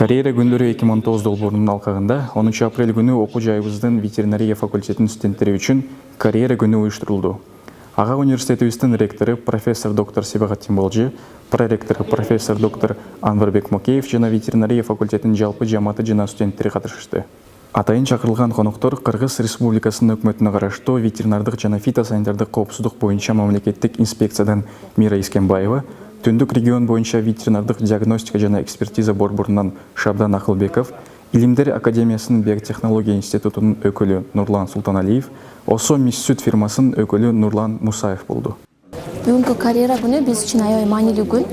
Карьера күндөрү 2019 долбоорунун алкагында 10 апрель күнү окуу жайыбыздын ветеринария факультетинин студенттери үчүн карьера күнү уюштурулду. Ага университетибиздин ректору профессор доктор Себагат Тимболжи, проректору профессор доктор Анварбек Мокеев жана ветеринария факультетинин жалпы жамааты жана студенттери катышышты. Атайын чакырылган коноктор Кыргыз Республикасынын өкмөтүнө караштуу ветеринардык жана фитосанитардык коопсуздук боюнча мамлекеттик инспекциядан Мира Искенбаева, Түндүк регион боюнча ветеринардык диагностика жана экспертиза борборунан Шабдан Акылбеков, Илимдер академиясынын биотехнология институтунун өкүлү Нурлан Султаналиев, Осо Мис Сүт фирмасынын өкүлү Нурлан Мусаев болду. Бүгүнкү карьера күнү биз үчүн аябай маанилүү күн.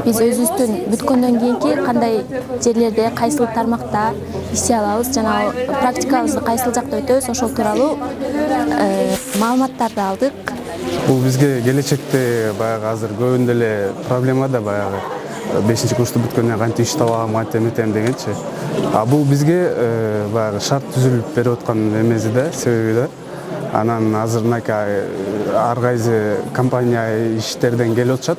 Биз өзүбүздүн бүткөндөн кийинки кандай жерлерде, кайсыл тармакта иштей алабыз жана практикабызды кайсыл жакта өтөбүз, ошол тууралуу маалыматтарды алдык. Бул бизге келечекте баягы азыр көбүндө эле проблема да баягы 5-курсту бүткөндөн кантип иш таба алам, кантип дегенчи. Бул бизге баягы шарт түзүлүп берип аткан эмеси да, себеби да. Анан азыр ар кайсы компания иштерден келип атышат.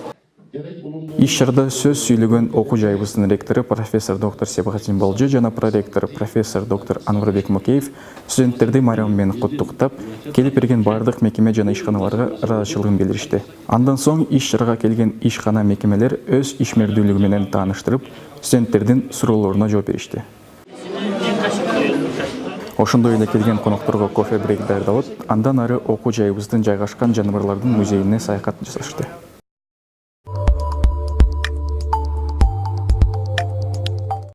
Иш чарада сөз сүйлөгөн окуу жайыбыздын ректору профессор доктор Себагат Тимболжи жана проректор профессор доктор Анварбек Мокеев студенттерди майрамы менен куттуктап, келип берген бардык мекеме жана ишканаларга ыраазычылыгын билдиришти. Андан соң иш чарага келген ишкана мекемелер өз ишмердүүлүгү менен тааныштырып, студенттердин суроолоруна жооп беришти. Ошондой эле келген конокторго кофе брейк даярдалып, андан ары окуу жайыбыздын жайгашкан жаныбарлардын музейине саякат жасашты.